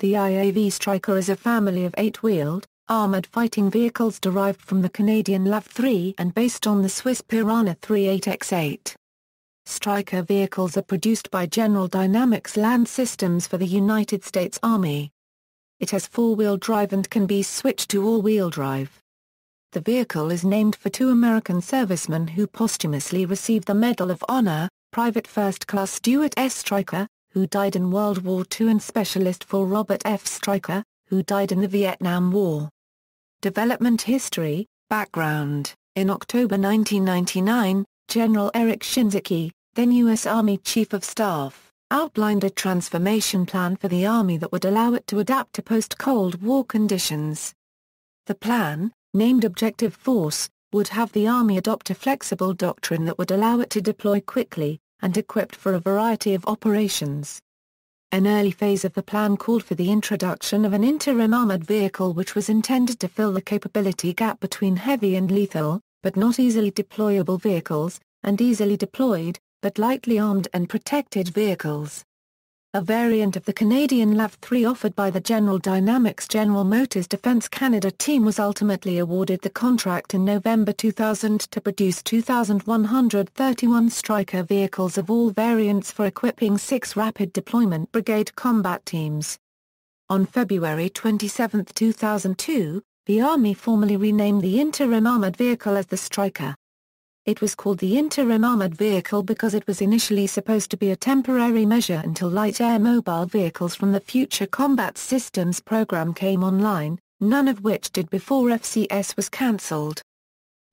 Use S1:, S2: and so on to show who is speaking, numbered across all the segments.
S1: The IAV Stryker is a family of 8-wheeled, armored fighting vehicles derived from the Canadian LAV III and based on the Swiss Piranha III 8x8. Stryker vehicles are produced by General Dynamics Land Systems for the United States Army. It has 4-wheel drive and can be switched to all-wheel drive. The vehicle is named for 2 American servicemen who posthumously received the Medal of Honor, Private First Class Stuart S. Stryker, who died in World War II, and Specialist for Robert F. Stryker, who died in the Vietnam War. Development history, background. In October 1999, General Eric Shinzeki, then U.S. Army Chief of Staff, outlined a transformation plan for the Army that would allow it to adapt to post-Cold War conditions. The plan, named Objective Force, would have the Army adopt a flexible doctrine that would allow it to deploy quickly, and equipped for a variety of operations. An early phase of the plan called for the introduction of an interim armored vehicle which was intended to fill the capability gap between heavy and lethal, but not easily deployable vehicles, and easily deployed, but lightly armed and protected vehicles. A variant of the Canadian LAV III offered by the General Dynamics General Motors Defence Canada team was ultimately awarded the contract in November 2000 to produce 2,131 Stryker vehicles of all variants for equipping 6 Rapid Deployment Brigade combat teams. On February 27, 2002, the Army formally renamed the interim armoured vehicle as the Stryker. It was called the Interim Armored Vehicle because it was initially supposed to be a temporary measure until light air mobile vehicles from the Future Combat Systems program came online, none of which did before FCS was cancelled.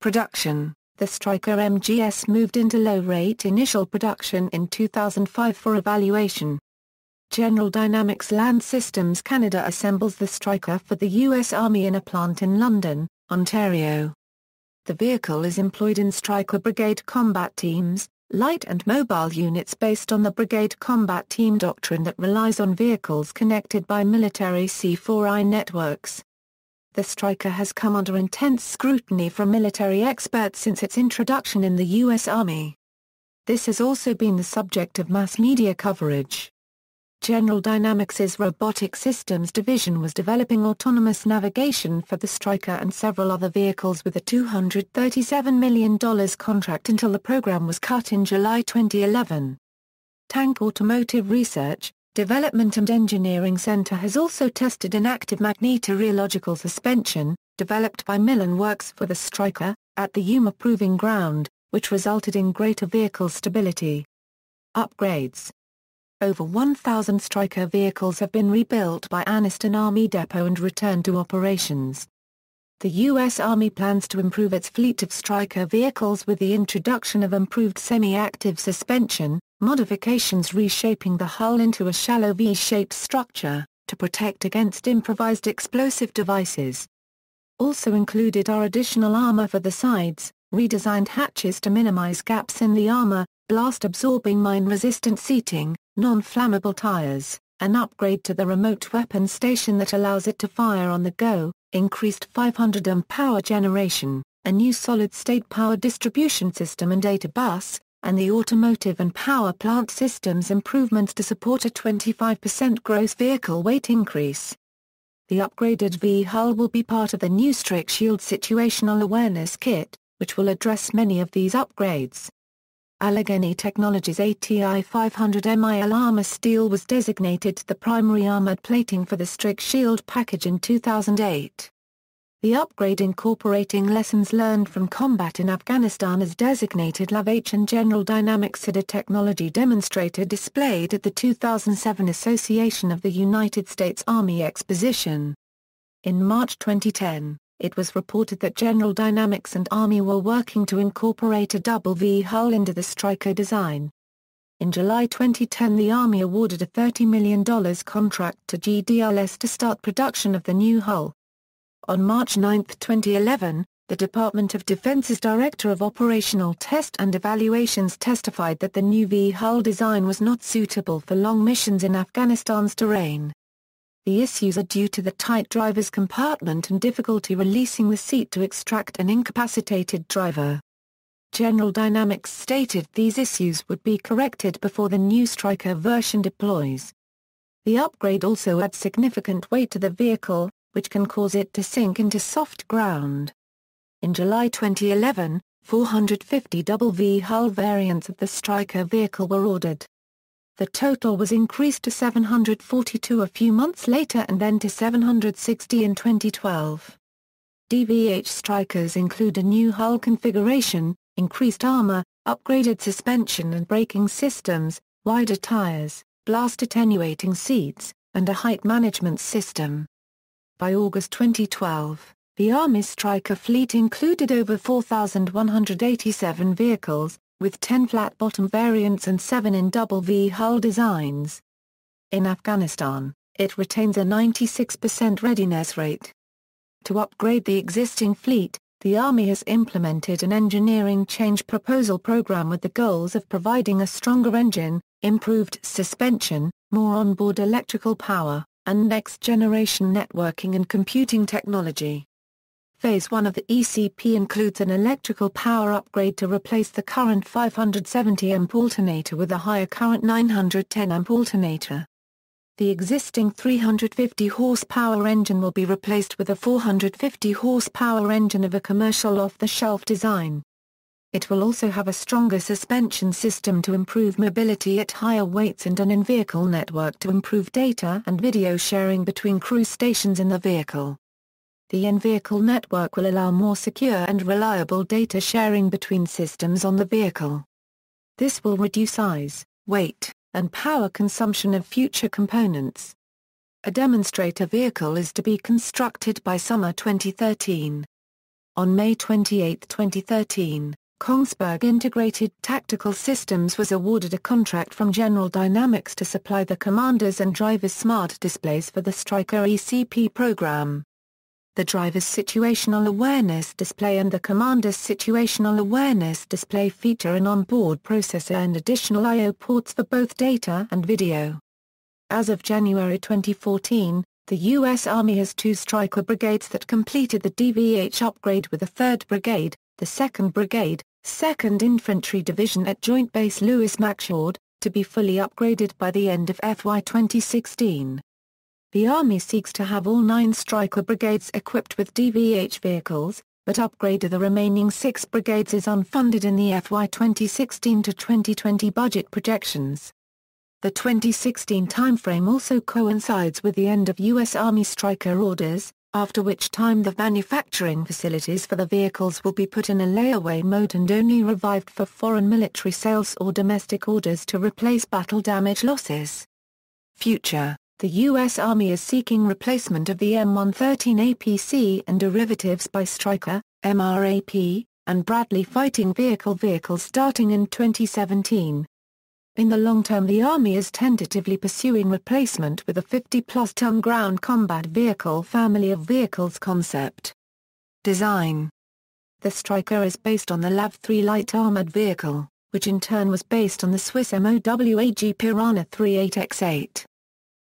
S1: Production. The Stryker MGS moved into low-rate initial production in 2005 for evaluation. General Dynamics Land Systems Canada assembles the Stryker for the U.S. Army in a plant in London, Ontario. The vehicle is employed in Stryker Brigade combat teams, light and mobile units based on the Brigade Combat Team doctrine that relies on vehicles connected by military C4I networks. The Stryker has come under intense scrutiny from military experts since its introduction in the U.S. Army. This has also been the subject of mass media coverage. General Dynamics's Robotic Systems division was developing autonomous navigation for the Stryker and several other vehicles with a $237 million contract until the program was cut in July 2011. Tank Automotive Research, Development and Engineering Center has also tested an active magnetorheological suspension, developed by Millen Works for the Stryker, at the Yuma Proving Ground, which resulted in greater vehicle stability. Upgrades. Over 1,000 Stryker vehicles have been rebuilt by Anniston Army Depot and returned to operations. The U.S. Army plans to improve its fleet of Stryker vehicles with the introduction of improved semi-active suspension, modifications reshaping the hull into a shallow V-shaped structure, to protect against improvised explosive devices. Also included are additional armor for the sides, redesigned hatches to minimize gaps in the armor, blast-absorbing mine-resistant seating, non-flammable tires, an upgrade to the remote weapon station that allows it to fire on the go, increased 500 ohm power generation, a new solid-state power distribution system and data bus, and the automotive and power plant systems improvements to support a 25% gross vehicle weight increase. The upgraded V-hull will be part of the new Strict Shield Situational Awareness Kit, which will address many of these upgrades. Allegheny Technologies ATI 500 MIL armor steel was designated the primary armored plating for the Strict Shield package in 2008. The upgrade incorporating lessons learned from combat in Afghanistan is designated LAV-H, and General Dynamics had a technology demonstrator displayed at the 2007 Association of the United States Army Exposition. In March 2010, it was reported that General Dynamics and Army were working to incorporate a double V-hull into the Stryker design. In July 2010, the Army awarded a $30 million contract to GDLS to start production of the new hull. On March 9, 2011, the Department of Defense's Director of Operational Test and Evaluations testified that the new V-hull design was not suitable for long missions in Afghanistan's terrain. The issues are due to the tight driver's compartment and difficulty releasing the seat to extract an incapacitated driver. General Dynamics stated these issues would be corrected before the new Stryker version deploys. The upgrade also adds significant weight to the vehicle, which can cause it to sink into soft ground. In July 2011, 450 double-V hull variants of the Stryker vehicle were ordered. The total was increased to 742 a few months later and then to 760 in 2012. DVH Strykers include a new hull configuration, increased armor, upgraded suspension and braking systems, wider tires, blast attenuating seats, and a height management system. By August 2012, the Army's Stryker fleet included over 4,187 vehicles, with 10 flat-bottom variants and 7 in double-V hull designs. In Afghanistan, it retains a 96% readiness rate. To upgrade the existing fleet, the Army has implemented an engineering change proposal program with the goals of providing a stronger engine, improved suspension, more onboard electrical power, and next-generation networking and computing technology. Phase 1 of the ECP includes an electrical power upgrade to replace the current 570 amp alternator with a higher current 910 amp alternator. The existing 350 horsepower engine will be replaced with a 450 horsepower engine of a commercial off-the-shelf design. It will also have a stronger suspension system to improve mobility at higher weights and an in-vehicle network to improve data and video sharing between crew stations in the vehicle. The in-vehicle network will allow more secure and reliable data sharing between systems on the vehicle. This will reduce size, weight, and power consumption of future components. A demonstrator vehicle is to be constructed by summer 2013. On May 28, 2013, Kongsberg Integrated Tactical Systems was awarded a contract from General Dynamics to supply the commanders and drivers smart displays for the Stryker ECP program. The driver's situational awareness display and the commander's situational awareness display feature an onboard processor and additional I/O ports for both data and video. As of January 2014, the U.S. Army has 2 Stryker brigades that completed the DVH upgrade with the 3rd Brigade, the 2nd Brigade, 2nd Infantry Division at Joint Base Lewis-McChord, to be fully upgraded by the end of FY 2016. The Army seeks to have all 9 Stryker brigades equipped with DVH vehicles, but upgrade of the remaining 6 brigades is unfunded in the FY 2016 to 2020 budget projections. The 2016 timeframe also coincides with the end of U.S. Army Stryker orders, after which time the manufacturing facilities for the vehicles will be put in a layaway mode and only revived for foreign military sales or domestic orders to replace battle damage losses. Future. The U.S. Army is seeking replacement of the M113 APC and derivatives by Stryker, MRAP, and Bradley fighting vehicles starting in 2017. In the long term, the Army is tentatively pursuing replacement with a 50-plus ton ground combat vehicle family of vehicles concept. Design. The Stryker is based on the LAV III light armored vehicle, which in turn was based on the Swiss MOWAG Piranha III 8x8.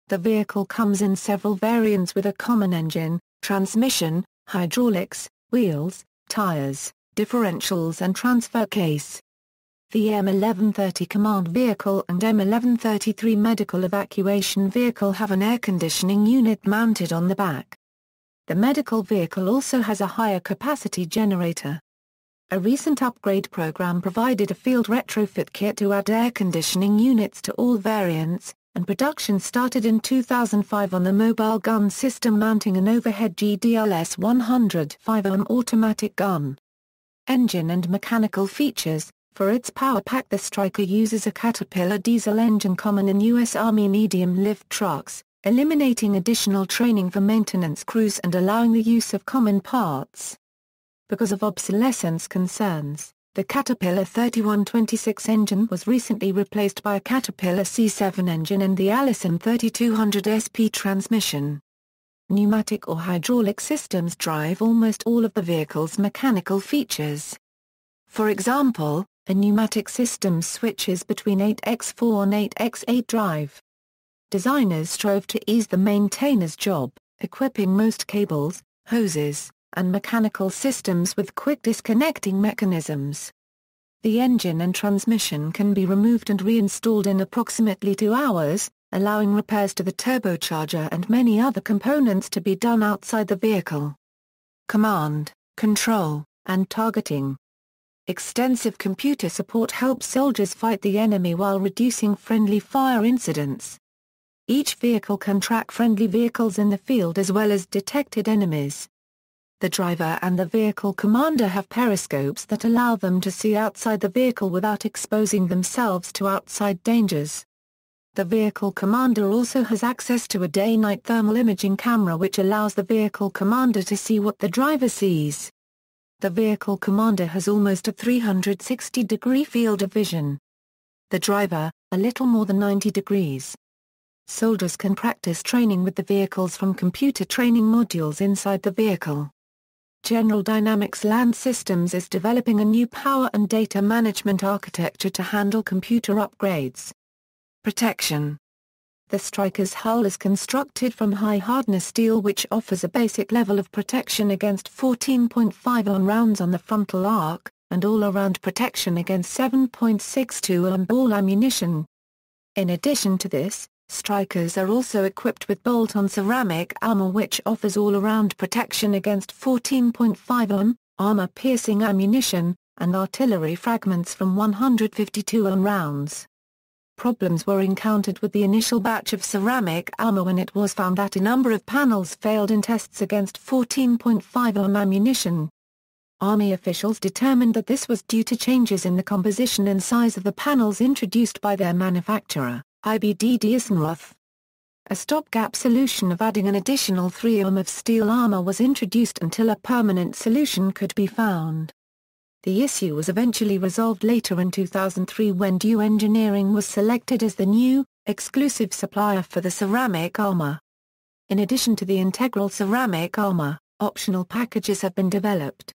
S1: The vehicle comes in several variants with a common engine, transmission, hydraulics, wheels, tires, differentials and transfer case. The M1130 command vehicle and M1133 medical evacuation vehicle have an air conditioning unit mounted on the back. The medical vehicle also has a higher capacity generator. A recent upgrade program provided a field retrofit kit to add air conditioning units to all variants, and production started in 2005 on the mobile gun system mounting an overhead GDLS 100 5-ohm automatic gun. Engine and mechanical features. For its power pack, the Stryker uses a Caterpillar diesel engine common in U.S. Army medium-lift trucks, eliminating additional training for maintenance crews and allowing the use of common parts. Because of obsolescence concerns, the Caterpillar 3126 engine was recently replaced by a Caterpillar C7 engine and the Allison 3200 SP transmission. Pneumatic or hydraulic systems drive almost all of the vehicle's mechanical features. For example, a pneumatic system switches between 8x4 and 8x8 drive. Designers strove to ease the maintainer's job, equipping most cables, hoses, and mechanical systems with quick disconnecting mechanisms. The engine and transmission can be removed and reinstalled in approximately 2 hours, allowing repairs to the turbocharger and many other components to be done outside the vehicle. Command, control, and targeting. Extensive computer support helps soldiers fight the enemy while reducing friendly fire incidents. Each vehicle can track friendly vehicles in the field as well as detected enemies. The driver and the vehicle commander have periscopes that allow them to see outside the vehicle without exposing themselves to outside dangers. The vehicle commander also has access to a day-night thermal imaging camera which allows the vehicle commander to see what the driver sees. The vehicle commander has almost a 360-degree field of vision. The driver, a little more than 90 degrees. Soldiers can practice training with the vehicles from computer training modules inside the vehicle. General Dynamics Land Systems is developing a new power and data management architecture to handle computer upgrades. Protection. The Stryker's hull is constructed from high-hardness steel which offers a basic level of protection against 14.5 ohm rounds on the frontal arc, and all-around protection against 7.62 ohm ball ammunition. In addition to this, Strykers are also equipped with bolt-on ceramic armor which offers all-around protection against 14.5 ohm, armor-piercing ammunition, and artillery fragments from 152 ohm rounds. Problems were encountered with the initial batch of ceramic armor when it was found that a number of panels failed in tests against 14.5 ohm ammunition. Army officials determined that this was due to changes in the composition and size of the panels introduced by their manufacturer, IBD Diesenroth. A stopgap solution of adding an additional 3 ohm of steel armor was introduced until a permanent solution could be found. The issue was eventually resolved later in 2003 when Dew Engineering was selected as the new, exclusive supplier for the ceramic armor. In addition to the integral ceramic armor, optional packages have been developed.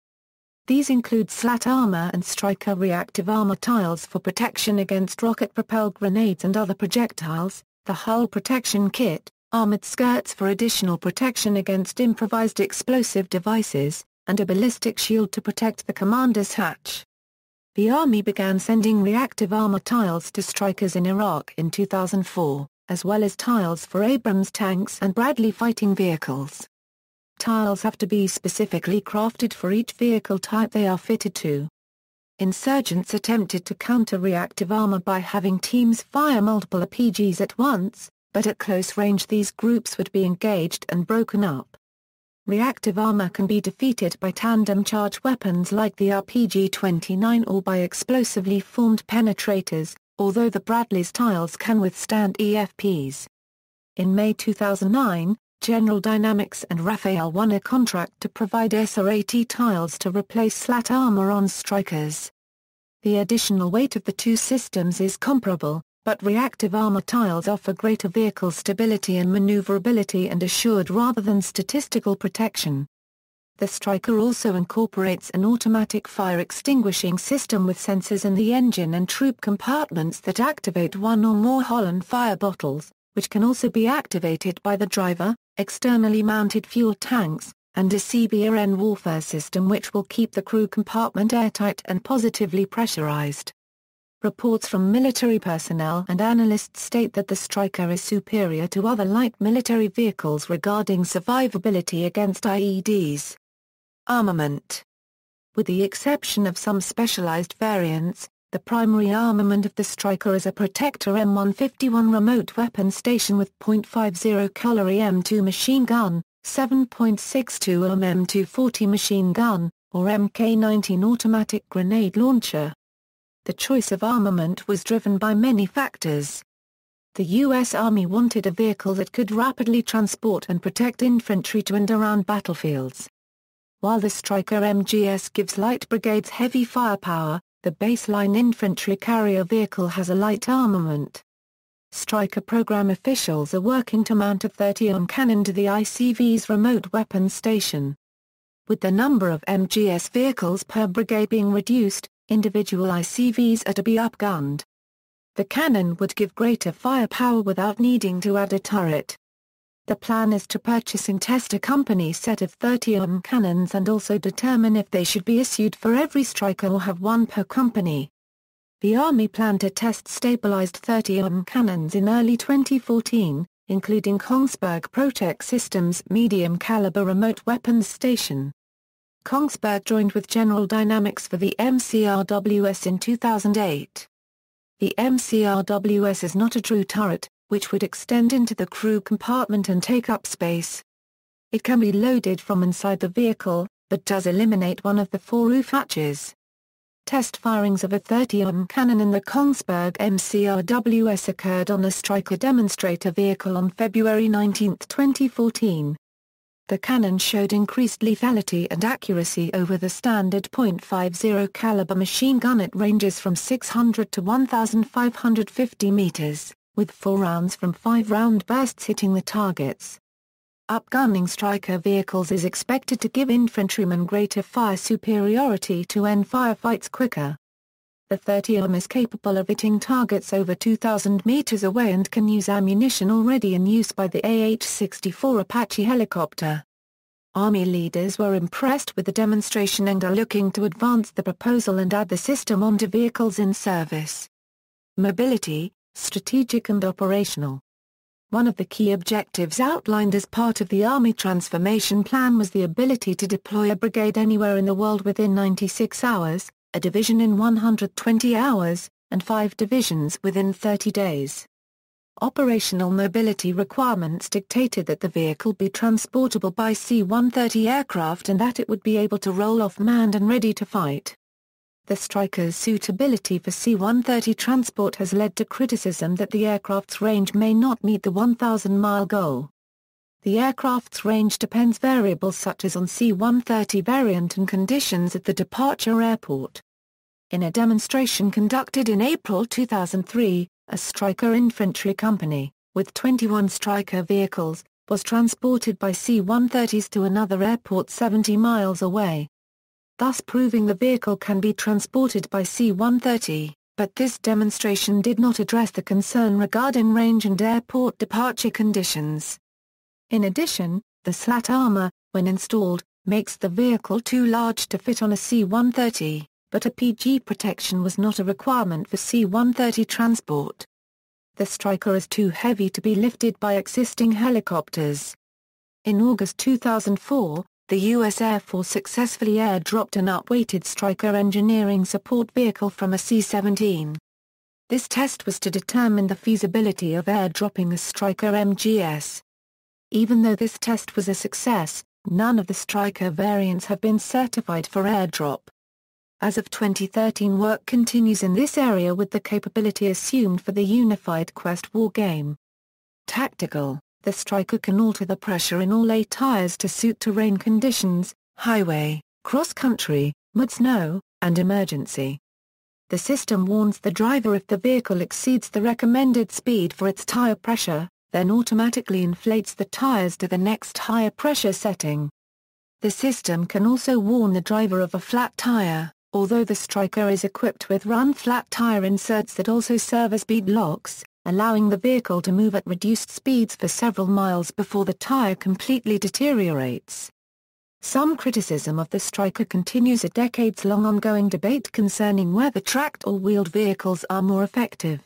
S1: These include slat armor and Stryker reactive armor tiles for protection against rocket-propelled grenades and other projectiles, the hull protection kit, armored skirts for additional protection against improvised explosive devices, and a ballistic shield to protect the commander's hatch. The Army began sending reactive armor tiles to Strykers in Iraq in 2004, as well as tiles for Abrams tanks and Bradley fighting vehicles. Tiles have to be specifically crafted for each vehicle type they are fitted to. Insurgents attempted to counter reactive armor by having teams fire multiple RPGs at once, but at close range these groups would be engaged and broken up. Reactive armor can be defeated by tandem charge weapons like the RPG-29 or by explosively formed penetrators, although the Bradley's tiles can withstand EFPs. In May 2009, General Dynamics and Rafael won a contract to provide SR-80 tiles to replace slat armor on Strykers. The additional weight of the two systems is comparable, but reactive armor tiles offer greater vehicle stability and maneuverability and assured rather than statistical protection. The Stryker also incorporates an automatic fire extinguishing system with sensors in the engine and troop compartments that activate one or more Holland fire bottles, which can also be activated by the driver, externally mounted fuel tanks, and a CBRN warfare system which will keep the crew compartment airtight and positively pressurized. Reports from military personnel and analysts state that the Stryker is superior to other light military vehicles regarding survivability against IEDs. Armament. With the exception of some specialized variants, the primary armament of the Stryker is a Protector M151 remote weapon station with .50 caliber M2 machine gun, 7.62 M240 machine gun, or Mk19 automatic grenade launcher. The choice of armament was driven by many factors. The U.S. Army wanted a vehicle that could rapidly transport and protect infantry to and around battlefields. While the Stryker MGS gives light brigades heavy firepower, the baseline infantry carrier vehicle has a light armament. Stryker program officials are working to mount a 30 ohm cannon to the ICV's remote weapons station. With the number of MGS vehicles per brigade being reduced, individual ICVs are to be upgunned. The cannon would give greater firepower without needing to add a turret. The plan is to purchase and test a company set of 30 ohm cannons and also determine if they should be issued for every Stryker or have one per company. The Army planned to test stabilized 30mm cannons in early 2014, including Kongsberg Protech Systems' medium-caliber remote weapons station. Kongsberg joined with General Dynamics for the MCRWS in 2008. The MCRWS is not a true turret, which would extend into the crew compartment and take up space. It can be loaded from inside the vehicle, but does eliminate one of the 4 roof hatches. Test firings of a 30mm cannon in the Kongsberg MCRWS occurred on a Stryker demonstrator vehicle on February 19, 2014. The cannon showed increased lethality and accuracy over the standard .50 caliber machine gun at ranges from 600 to 1,550 meters, with 4 rounds from 5-round bursts hitting the targets. Upgunning Stryker vehicles is expected to give infantrymen greater fire superiority to end firefights quicker. The 30mm is capable of hitting targets over 2,000 meters away and can use ammunition already in use by the AH-64 Apache helicopter. Army leaders were impressed with the demonstration and are looking to advance the proposal and add the system onto vehicles in service. Mobility, strategic and operational. One of the key objectives outlined as part of the Army Transformation Plan was the ability to deploy a brigade anywhere in the world within 96 hours, a division in 120 hours, and 5 divisions within 30 days. Operational mobility requirements dictated that the vehicle be transportable by C-130 aircraft and that it would be able to roll off manned and ready to fight. The Stryker's suitability for C-130 transport has led to criticism that the aircraft's range may not meet the 1,000-mile goal. The aircraft's range depends variables such as on C-130 variant and conditions at the departure airport. In a demonstration conducted in April 2003, a Stryker infantry company, with 21 Stryker vehicles, was transported by C-130s to another airport 70 miles away, thus proving the vehicle can be transported by C-130, but this demonstration did not address the concern regarding range and airport departure conditions. In addition, the slat armor, when installed, makes the vehicle too large to fit on a C-130, but a PG protection was not a requirement for C-130 transport. The Stryker is too heavy to be lifted by existing helicopters. In August 2004, the U.S. Air Force successfully airdropped an upweighted Stryker engineering support vehicle from a C-17. This test was to determine the feasibility of airdropping the Stryker MGS. Even though this test was a success, none of the Stryker variants have been certified for airdrop. As of 2013, work continues in this area with the capability assumed for the Unified Quest wargame. Tactical. The Stryker can alter the pressure in all 8 tires to suit terrain conditions, highway, cross-country, mud snow, and emergency. The system warns the driver if the vehicle exceeds the recommended speed for its tire pressure, then automatically inflates the tires to the next higher pressure setting. The system can also warn the driver of a flat tire, although the Stryker is equipped with run-flat tire inserts that also serve as bead locks, allowing the vehicle to move at reduced speeds for several miles before the tire completely deteriorates. Some criticism of the Stryker continues a decades-long ongoing debate concerning whether tracked or wheeled vehicles are more effective.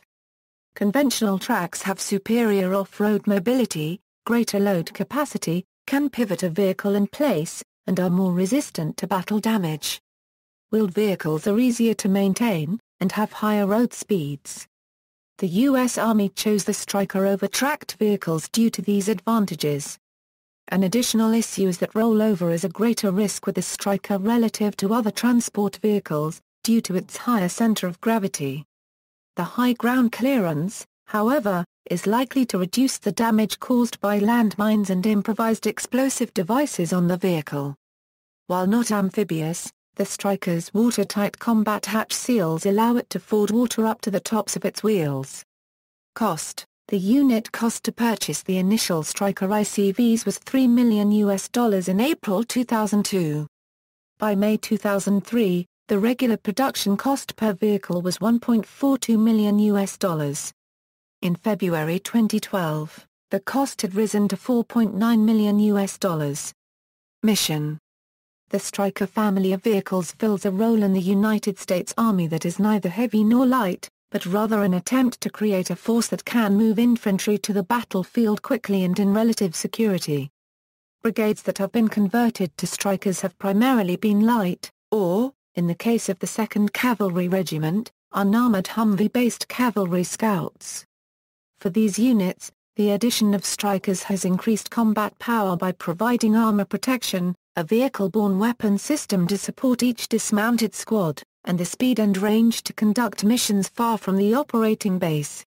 S1: Conventional tracks have superior off-road mobility, greater load capacity, can pivot a vehicle in place, and are more resistant to battle damage. Wheeled vehicles are easier to maintain, and have higher road speeds. The U.S. Army chose the Stryker over tracked vehicles due to these advantages. An additional issue is that rollover is a greater risk with the Stryker relative to other transport vehicles, due to its higher center of gravity. The high ground clearance, however, is likely to reduce the damage caused by landmines and improvised explosive devices on the vehicle. While not amphibious, the Stryker's watertight combat hatch seals allow it to ford water up to the tops of its wheels. Cost. The unit cost to purchase the initial Stryker ICVs was $3 million in April 2002. By May 2003, the regular production cost per vehicle was $1.42 million. In February 2012, the cost had risen to $4.9 million. Mission. The Stryker family of vehicles fills a role in the United States Army that is neither heavy nor light, but rather an attempt to create a force that can move infantry to the battlefield quickly and in relative security. Brigades that have been converted to Strykers have primarily been light, or, in the case of the 2nd Cavalry Regiment, unarmored Humvee-based cavalry scouts. For these units, the addition of Strykers has increased combat power by providing armor protection, a vehicle-borne weapon system to support each dismounted squad, and the speed and range to conduct missions far from the operating base.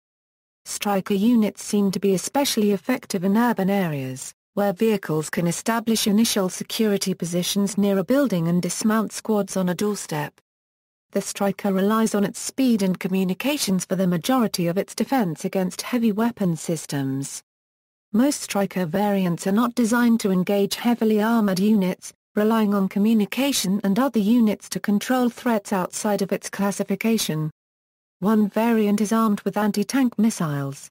S1: Stryker units seem to be especially effective in urban areas, where vehicles can establish initial security positions near a building and dismount squads on a doorstep. The Stryker relies on its speed and communications for the majority of its defense against heavy weapon systems. Most Stryker variants are not designed to engage heavily armored units, relying on communication and other units to control threats outside of its classification. One variant is armed with anti-tank missiles.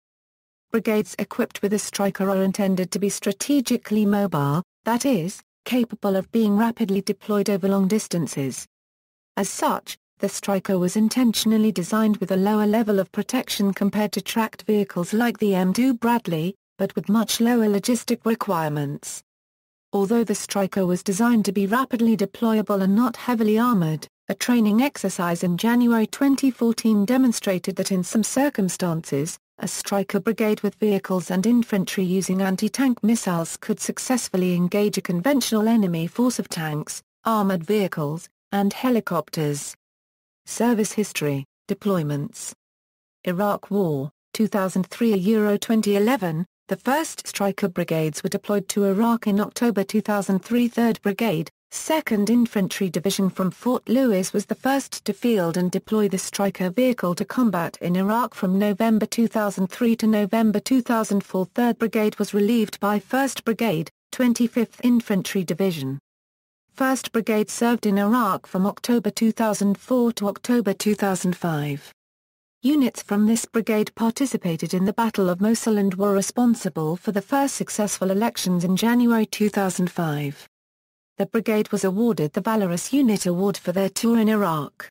S1: Brigades equipped with a Stryker are intended to be strategically mobile, that is, capable of being rapidly deployed over long distances. As such, the Stryker was intentionally designed with a lower level of protection compared to tracked vehicles like the M2 Bradley, but with much lower logistic requirements. Although the Stryker was designed to be rapidly deployable and not heavily armored, a training exercise in January 2014 demonstrated that in some circumstances, a Stryker brigade with vehicles and infantry using anti-tank missiles could successfully engage a conventional enemy force of tanks, armored vehicles, and helicopters. Service history, deployments. Iraq War, 2003–2011, the first Stryker brigades were deployed to Iraq in October 2003. 3rd Brigade, 2nd Infantry Division from Fort Lewis was the first to field and deploy the Stryker vehicle to combat in Iraq from November 2003 to November 2004. 3rd Brigade was relieved by 1st Brigade, 25th Infantry Division. 1st Brigade served in Iraq from October 2004 to October 2005. Units from this brigade participated in the Battle of Mosul and were responsible for the first successful elections in January 2005. The brigade was awarded the Valorous Unit Award for their tour in Iraq.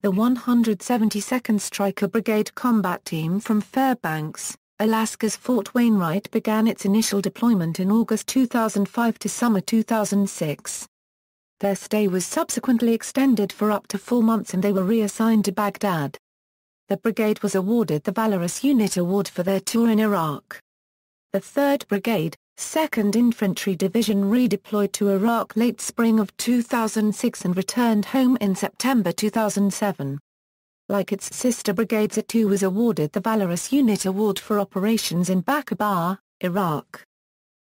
S1: The 172nd Stryker Brigade Combat Team from Fairbanks, Alaska's Fort Wainwright began its initial deployment in August 2005 to summer 2006. Their stay was subsequently extended for up to 4 months and they were reassigned to Baghdad. The brigade was awarded the Valorous Unit Award for their tour in Iraq. The 3rd Brigade, 2nd Infantry Division redeployed to Iraq late spring of 2006 and returned home in September 2007. Like its sister brigades, it too was awarded the Valorous Unit Award for operations in Baqubah, Iraq.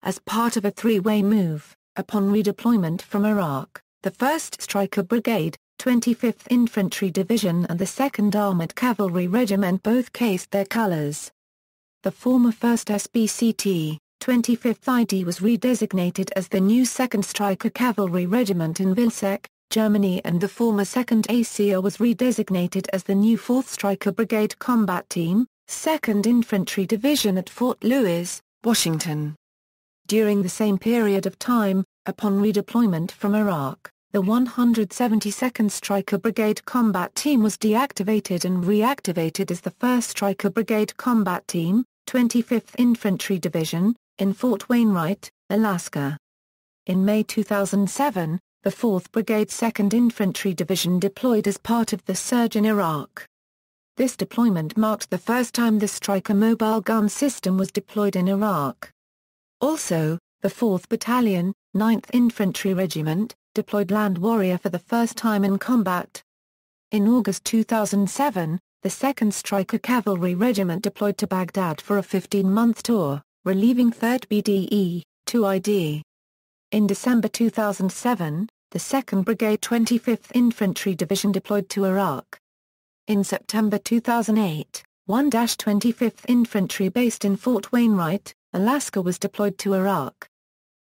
S1: As part of a three-way move, upon redeployment from Iraq, the 1st Stryker Brigade, 25th Infantry Division and the 2nd Armored Cavalry Regiment both cased their colors. The former 1st SBCT, 25th ID was redesignated as the new 2nd Stryker Cavalry Regiment in Vilseck, Germany, and the former 2nd ACR was redesignated as the new 4th Stryker Brigade Combat Team, 2nd Infantry Division at Fort Lewis, Washington. During the same period of time, upon redeployment from Iraq, the 172nd Stryker Brigade Combat Team was deactivated and reactivated as the 1st Stryker Brigade Combat Team, 25th Infantry Division, in Fort Wainwright, Alaska. In May 2007, the 4th Brigade 2nd Infantry Division deployed as part of the surge in Iraq. This deployment marked the first time the Stryker mobile gun system was deployed in Iraq. Also, the 4th Battalion, 9th Infantry Regiment, deployed Land Warrior for the first time in combat. In August 2007, the 2nd Stryker Cavalry Regiment deployed to Baghdad for a 15-month tour, relieving 3rd BDE, 2ID. In December 2007, the 2nd Brigade 25th Infantry Division deployed to Iraq. In September 2008, 1-25th Infantry based in Fort Wainwright, Alaska was deployed to Iraq.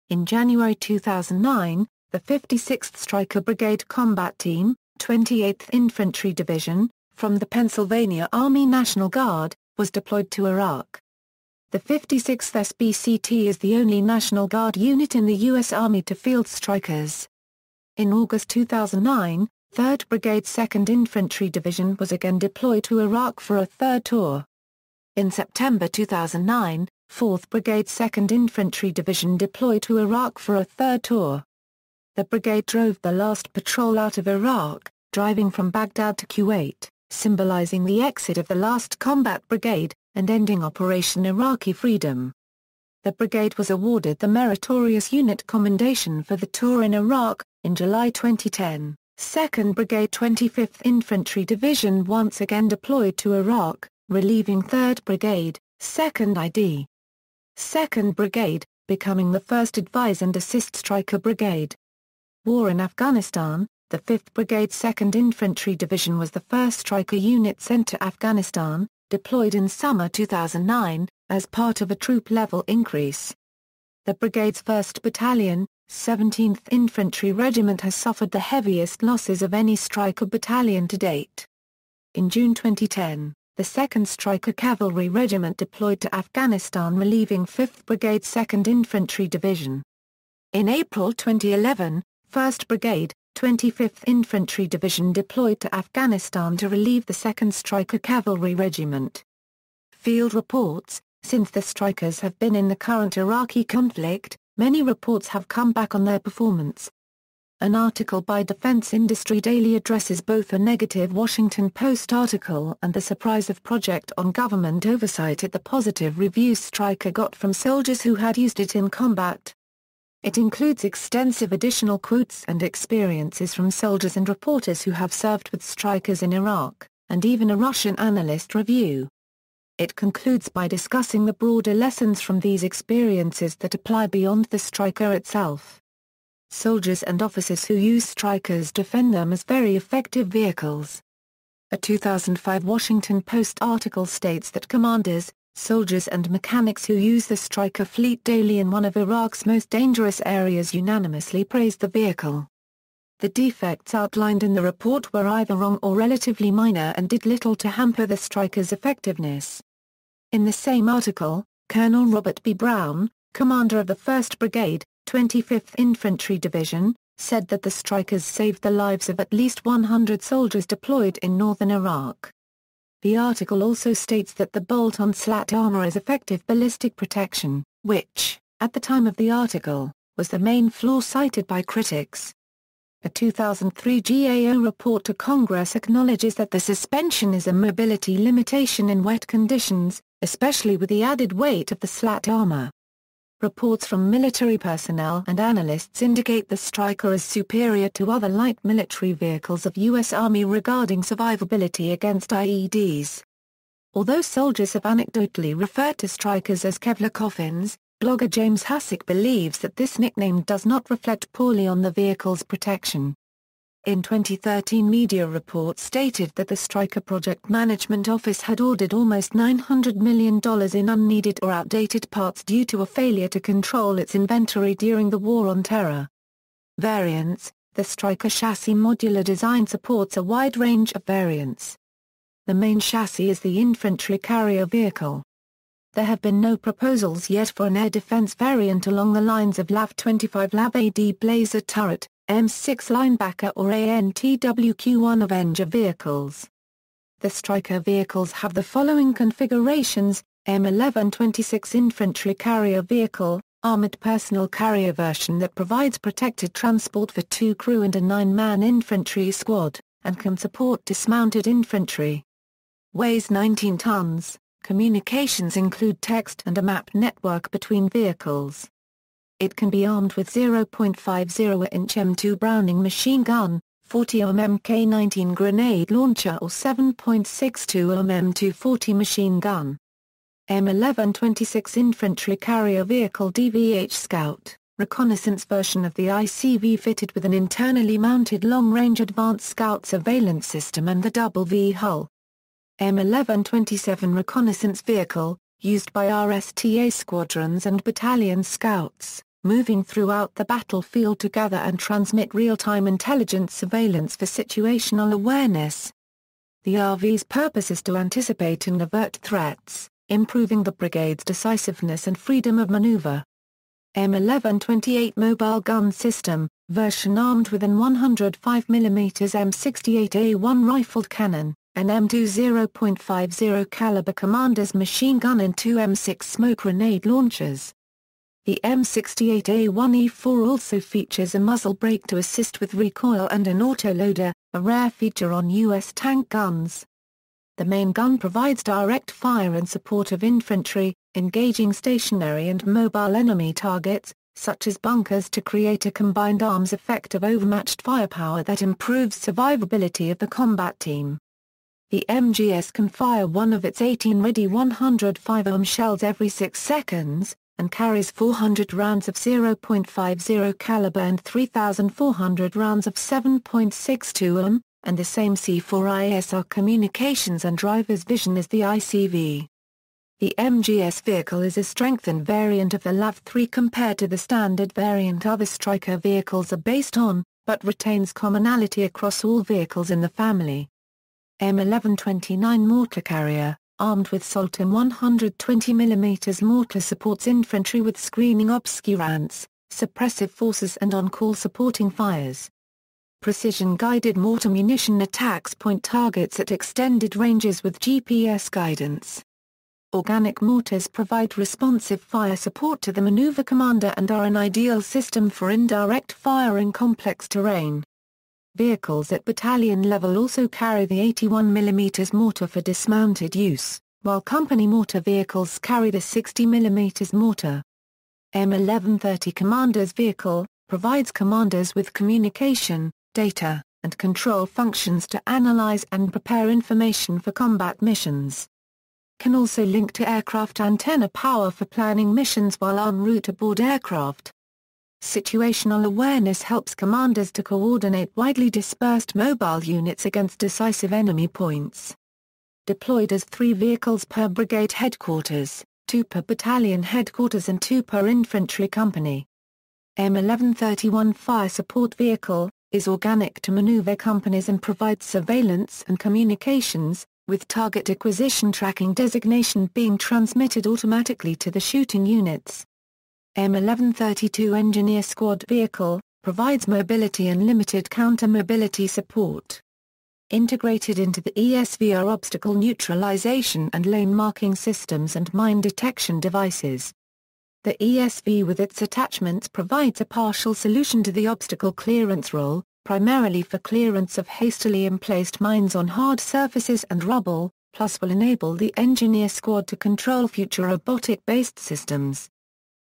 S1: In January 2009, the 56th Stryker Brigade Combat Team, 28th Infantry Division, from the Pennsylvania Army National Guard, was deployed to Iraq. The 56th SBCT is the only National Guard unit in the U.S. Army to field Strykers. In August 2009, 3rd Brigade 2nd Infantry Division was again deployed to Iraq for a third tour. In September 2009, 4th Brigade 2nd Infantry Division deployed to Iraq for a third tour. The brigade drove the last patrol out of Iraq, driving from Baghdad to Kuwait, symbolizing the exit of the last combat brigade, and ending Operation Iraqi Freedom. The brigade was awarded the Meritorious Unit Commendation for the tour in Iraq. In July 2010, 2nd Brigade 25th Infantry Division once again deployed to Iraq, relieving 3rd Brigade, 2nd ID. 2nd Brigade, becoming the first Advise and Assist Stryker Brigade. War in Afghanistan. The 5th Brigade 2nd Infantry Division was the first Stryker unit sent to Afghanistan, deployed in summer 2009, as part of a troop-level increase. The brigade's 1st Battalion, 17th Infantry Regiment has suffered the heaviest losses of any Stryker battalion to date. In June 2010, the 2nd Stryker Cavalry Regiment deployed to Afghanistan, relieving 5th Brigade 2nd Infantry Division. In April 2011, 1st Brigade, 25th Infantry Division deployed to Afghanistan to relieve the 2nd Stryker Cavalry Regiment. Field reports. Since the Strykers have been in the current Iraqi conflict, many reports have come back on their performance. An article by Defense Industry Daily addresses both a negative Washington Post article and the surprise of project on government oversight at the positive reviews Stryker got from soldiers who had used it in combat. It includes extensive additional quotes and experiences from soldiers and reporters who have served with Strykers in Iraq, and even a Russian analyst review. It concludes by discussing the broader lessons from these experiences that apply beyond the Stryker itself. Soldiers and officers who use Strykers defend them as very effective vehicles. A 2005 Washington Post article states that commanders, soldiers and mechanics who use the Stryker fleet daily in one of Iraq's most dangerous areas unanimously praised the vehicle. The defects outlined in the report were either wrong or relatively minor and did little to hamper the Stryker's effectiveness. In the same article, Colonel Robert B. Brown, commander of the 1st Brigade, 25th Infantry Division, said that the Strykers saved the lives of at least 100 soldiers deployed in northern Iraq. The article also states that the bolt-on slat armor is effective ballistic protection, which, at the time of the article, was the main flaw cited by critics. A 2003 GAO report to Congress acknowledges that the suspension is a mobility limitation in wet conditions, especially with the added weight of the slat armor. Reports from military personnel and analysts indicate the Stryker is superior to other light military vehicles of U.S. Army regarding survivability against IEDs. Although soldiers have anecdotally referred to Strykers as Kevlar coffins, blogger James Hassick believes that this nickname does not reflect poorly on the vehicle's protection. In 2013, media reports stated that the Stryker Project Management Office had ordered almost $900 million in unneeded or outdated parts due to a failure to control its inventory during the War on Terror. Variants. The Stryker chassis modular design supports a wide range of variants. The main chassis is the infantry carrier vehicle. There have been no proposals yet for an air defense variant along the lines of LAV-25 LAV-AD Blazer turret, M6 linebacker or ANTWQ-1 Avenger vehicles. The Stryker vehicles have the following configurations: M1126 infantry carrier vehicle, armored personal carrier version that provides protected transport for 2 crew and a 9-man infantry squad, and can support dismounted infantry. Weighs 19 tons. Communications include text and a map network between vehicles. It can be armed with 0.50-inch M2 Browning machine gun, 40mm K19 grenade launcher or 7.62mm M240 machine gun. M1126 infantry carrier vehicle DVH Scout, reconnaissance version of the ICV fitted with an internally mounted long-range advanced scout surveillance system and the double V hull. M1127 reconnaissance vehicle, used by RSTA squadrons and battalion scouts, moving throughout the battlefield to gather and transmit real-time intelligence surveillance for situational awareness. The RV's purpose is to anticipate and avert threats, improving the brigade's decisiveness and freedom of maneuver. M1128 Mobile Gun System, version armed with an 105mm M68A1 rifled cannon, an M2 0.50 caliber commander's machine gun and two M6 smoke grenade launchers. The M68A1E4 also features a muzzle brake to assist with recoil and an autoloader, a rare feature on U.S. tank guns. The main gun provides direct fire in support of infantry, engaging stationary and mobile enemy targets, such as bunkers, to create a combined arms effect of overmatched firepower that improves survivability of the combat team. The MGS can fire one of its 18 ready 105mm shells every 6 seconds, and carries 400 rounds of 0.50 caliber and 3,400 rounds of 7.62mm, and the same C4ISR communications and driver's vision as the ICV. The MGS vehicle is a strengthened variant of the LAV III compared to the standard variant other Stryker vehicles are based on, but retains commonality across all vehicles in the family. M1129 Mortar Carrier, armed with Sultan 120mm mortar, supports infantry with screening obscurants, suppressive forces and on-call supporting fires. Precision-guided mortar munition attacks point targets at extended ranges with GPS guidance. Organic mortars provide responsive fire support to the maneuver commander and are an ideal system for indirect fire in complex terrain. Vehicles at battalion level also carry the 81mm mortar for dismounted use, while company mortar vehicles carry the 60mm mortar. M1130 Commander's Vehicle provides commanders with communication, data, and control functions to analyze and prepare information for combat missions. Can also link to aircraft antenna power for planning missions while en route aboard aircraft. Situational awareness helps commanders to coordinate widely dispersed mobile units against decisive enemy points. Deployed as 3 vehicles per brigade headquarters, 2 per battalion headquarters and 2 per infantry company. M1131 Fire Support Vehicle is organic to maneuver companies and provides surveillance and communications, with target acquisition tracking designation being transmitted automatically to the shooting units. M1132 Engineer Squad Vehicle provides mobility and limited counter-mobility support. Integrated into the ESV are obstacle neutralization and lane marking systems and mine detection devices. The ESV with its attachments provides a partial solution to the obstacle clearance role, primarily for clearance of hastily emplaced mines on hard surfaces and rubble, plus will enable the engineer squad to control future robotic-based systems.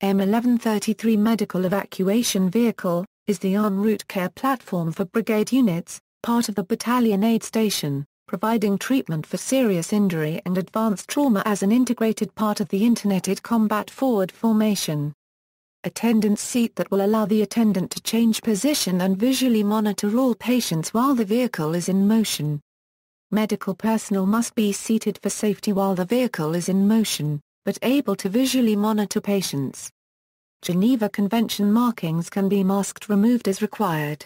S1: M1133 Medical Evacuation Vehicle is the en route care platform for brigade units, part of the battalion aid station, providing treatment for serious injury and advanced trauma as an integrated part of the interneted combat forward formation. Attendant's seat that will allow the attendant to change position and visually monitor all patients while the vehicle is in motion. Medical personnel must be seated for safety while the vehicle is in motion, but able to visually monitor patients. Geneva Convention markings can be masked removed as required.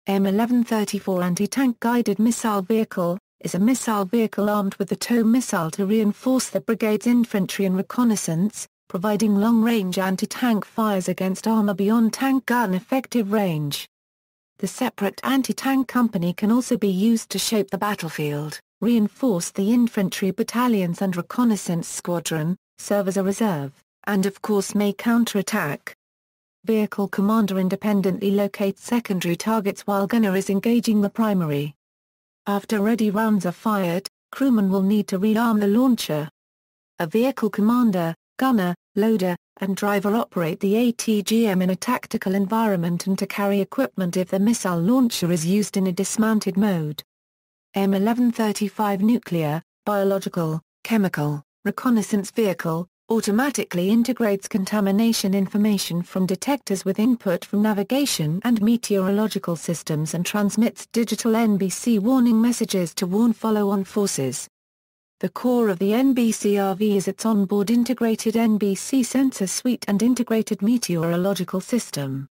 S1: M1134 Anti-Tank Guided Missile Vehicle is a missile vehicle armed with a tow missile to reinforce the brigade's infantry and reconnaissance, providing long-range anti-tank fires against armor beyond tank gun effective range. The separate anti-tank company can also be used to shape the battlefield, reinforce the infantry battalions and reconnaissance squadron, serve as a reserve, and of course may counterattack. Vehicle commander independently locates secondary targets while gunner is engaging the primary. After ready rounds are fired, crewman will need to rearm the launcher. A vehicle commander, gunner, loader, and driver operate the ATGM in a tactical environment and to carry equipment if the missile launcher is used in a dismounted mode. M1135 Nuclear, Biological, Chemical, Reconnaissance Vehicle automatically integrates contamination information from detectors with input from navigation and meteorological systems and transmits digital NBC warning messages to warn follow-on forces. The core of the NBC-RV is its onboard integrated NBC sensor suite and integrated meteorological system.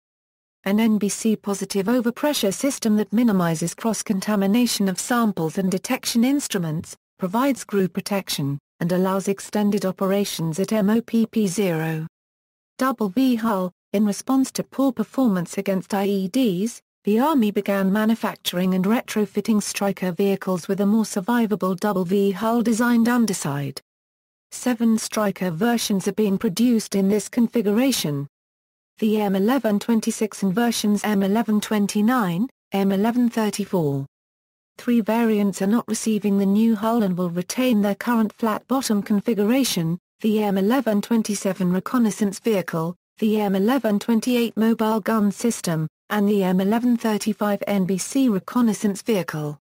S1: An NBC positive overpressure system that minimizes cross-contamination of samples and detection instruments, provides crew protection, and allows extended operations at MOPP0. Double V hull. In response to poor performance against IEDs, the Army began manufacturing and retrofitting Stryker vehicles with a more survivable double V hull designed underside. 7 Stryker versions are being produced in this configuration. The M1126 and versions M1129, M1134. 3 variants are not receiving the new hull and will retain their current flat bottom configuration, the M1127 reconnaissance vehicle, the M1128 mobile gun system, and the M1135 NBC reconnaissance vehicle.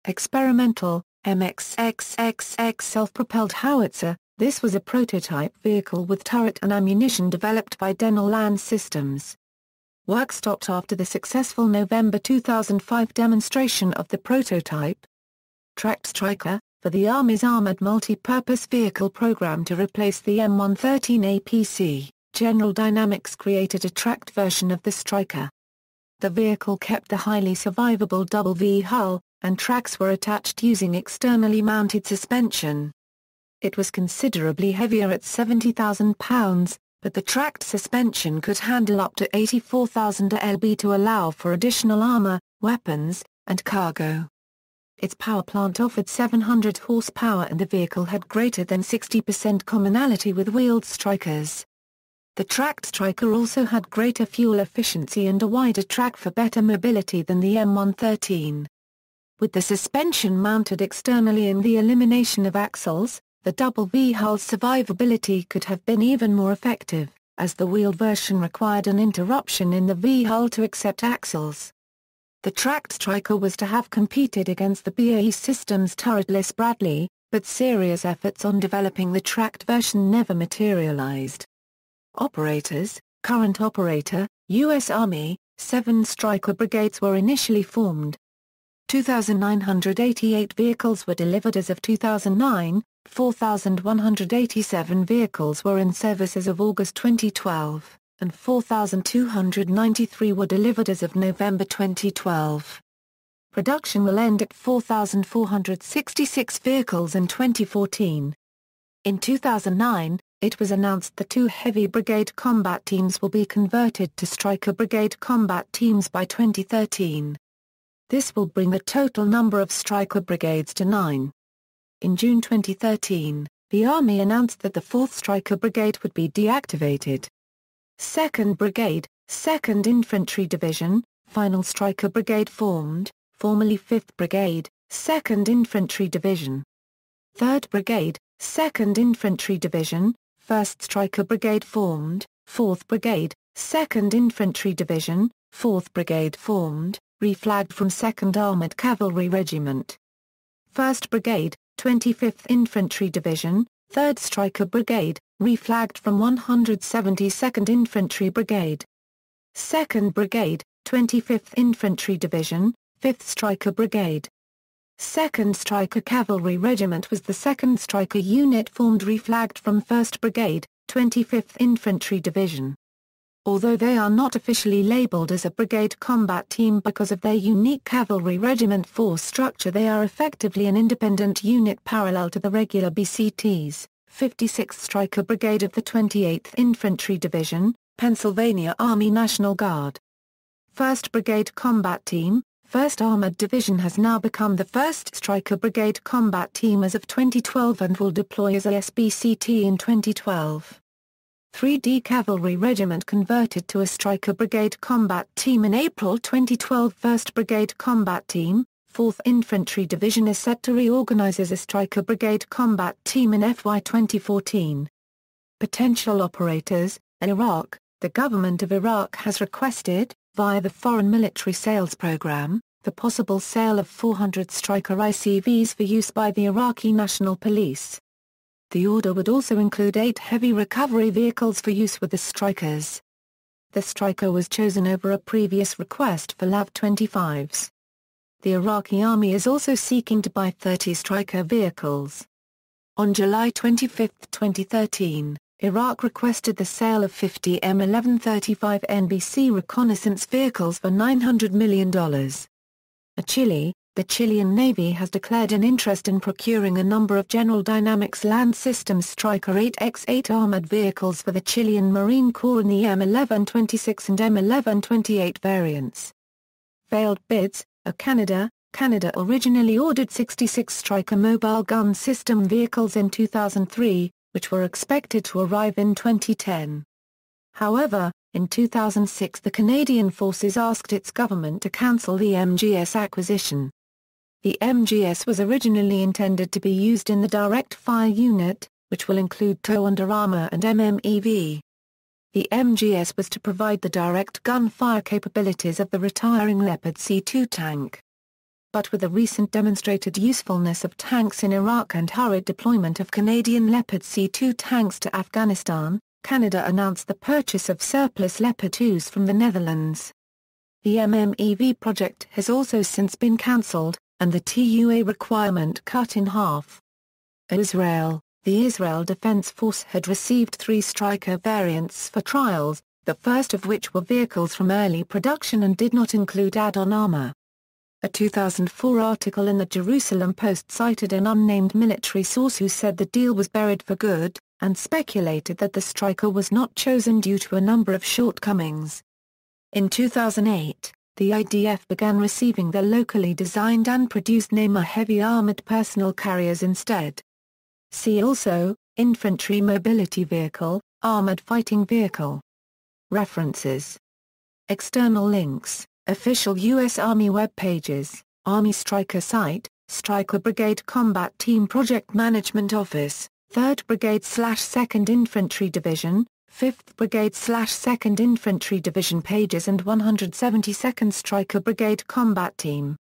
S1: Experimental, MXXXX self-propelled howitzer. This was a prototype vehicle with turret and ammunition developed by Denel Land Systems. Work stopped after the successful November 2005 demonstration of the prototype. Tracked Stryker, for the Army's Armored Multi-Purpose Vehicle program to replace the M113 APC, General Dynamics created a tracked version of the Stryker. The vehicle kept the highly survivable double V hull, and tracks were attached using externally mounted suspension. It was considerably heavier at 70,000 pounds, but the tracked suspension could handle up to 84,000 lb to allow for additional armor, weapons, and cargo. Its power plant offered 700 horsepower and the vehicle had greater than 60% commonality with wheeled Strykers. The tracked Stryker also had greater fuel efficiency and a wider track for better mobility than the M113. With the suspension mounted externally and the elimination of axles, the double V hull's survivability could have been even more effective, as the wheeled version required an interruption in the V hull to accept axles. The tracked Stryker was to have competed against the BAE Systems turretless Bradley, but serious efforts on developing the tracked version never materialized. Operators. Current operator, U.S. Army. 7 Stryker brigades were initially formed. 2,988 vehicles were delivered as of 2009, 4,187 vehicles were in service as of August 2012, and 4,293 were delivered as of November 2012. Production will end at 4,466 vehicles in 2014. In 2009, it was announced the 2 heavy brigade combat teams will be converted to Stryker brigade combat teams by 2013. This will bring the total number of Stryker brigades to 9. In June 2013, the Army announced that the 4th Stryker Brigade would be deactivated. 2nd Brigade, 2nd Infantry Division, final Stryker Brigade formed, formerly 5th Brigade, 2nd Infantry Division. 3rd Brigade, 2nd Infantry Division, 1st Stryker Brigade formed, 4th Brigade, 2nd Infantry Division, 4th Brigade formed, reflagged from 2nd Armored Cavalry Regiment. 1st Brigade, 25th Infantry Division, 3rd Stryker Brigade, reflagged from 172nd Infantry Brigade. 2nd Brigade, 25th Infantry Division, 5th Stryker Brigade. 2nd Stryker Cavalry Regiment was the 2nd Stryker unit formed reflagged from 1st Brigade, 25th Infantry Division. Although they are not officially labeled as a brigade combat team because of their unique cavalry regiment force structure, they are effectively an independent unit parallel to the regular BCTs, 56th Stryker Brigade of the 28th Infantry Division, Pennsylvania Army National Guard. 1st Brigade Combat Team, 1st Armored Division has now become the 1st Stryker Brigade Combat Team as of 2012 and will deploy as a SBCT in 2012. 3D Cavalry Regiment converted to a Stryker Brigade Combat Team in April 2012. 1st Brigade Combat Team, 4th Infantry Division is set to reorganize as a Stryker Brigade Combat Team in FY 2014. Potential operators. Iraq. The government of Iraq has requested, via the Foreign Military Sales Program, the possible sale of 400 Stryker ICVs for use by the Iraqi National Police. The order would also include 8 heavy recovery vehicles for use with the Strykers. The Stryker was chosen over a previous request for LAV-25s. The Iraqi Army is also seeking to buy 30 Stryker vehicles. On July 25, 2013, Iraq requested the sale of 50 M1135 NBC reconnaissance vehicles for $900 million. Chile. the Chilean Navy has declared an interest in procuring a number of General Dynamics Land Systems Stryker 8x8 armored vehicles for the Chilean Marine Corps in the M1126 and M1128 variants. Failed bids. Canada originally ordered 66 Stryker mobile gun system vehicles in 2003, which were expected to arrive in 2010. However, in 2006 the Canadian Forces asked its government to cancel the MGS acquisition. The MGS was originally intended to be used in the direct fire unit, which will include TOW under armor and MMEV. The MGS was to provide the direct gunfire capabilities of the retiring Leopard C-2 tank. But with the recent demonstrated usefulness of tanks in Iraq and hurried deployment of Canadian Leopard C-2 tanks to Afghanistan, Canada announced the purchase of surplus Leopard 2s from the Netherlands. The MMEV project has also since been cancelled, and the TUA requirement cut in half. Israel. The Israel Defense Force had received 3 Stryker variants for trials, the first of which were vehicles from early production and did not include add-on armor. A 2004 article in the Jerusalem Post cited an unnamed military source who said the deal was buried for good, and speculated that the Stryker was not chosen due to a number of shortcomings. In 2008, the IDF began receiving their locally designed and produced Neuma heavy armored personnel carriers instead. See also, Infantry Mobility Vehicle, Armored Fighting Vehicle. References. External links. Official U.S. Army web pages, Army Stryker site, Stryker Brigade Combat Team Project Management Office, 3rd Brigade/2nd Infantry Division, 5th Brigade/2nd Infantry Division pages and 172nd Stryker Brigade Combat Team.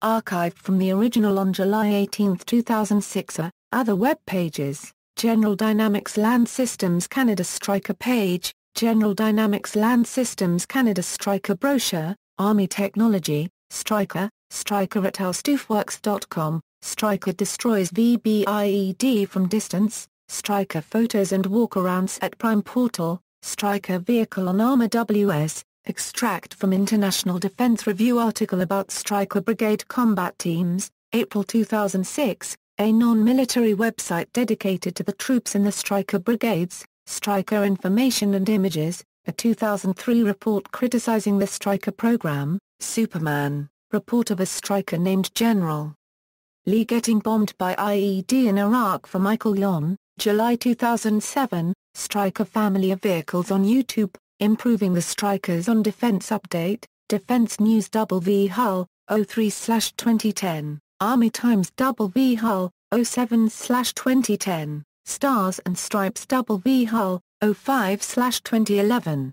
S1: Archived from the original on July 18, 2006. Other web pages, General Dynamics Land Systems Canada Stryker page, General Dynamics Land Systems Canada Stryker brochure, Army Technology, Stryker, Stryker at howstuffworks.com, Stryker destroys VBIED from distance, Stryker photos and walkarounds at Prime Portal, Stryker vehicle on Armor WS, extract from International Defense Review article about Stryker Brigade combat teams, April 2006, a non-military website dedicated to the troops in the Stryker brigades, Stryker Information and Images, a 2003 report criticizing the Stryker program, Superman, report of a Stryker named General Lee getting bombed by IED in Iraq for Michael Yon, July 2007, Stryker family of vehicles on YouTube, improving the Strykers on Defense Update, Defense News V Hull, 03/2010, Army Times V Hull, 07/2010. Stars and Stripes V Hull, 05/2011.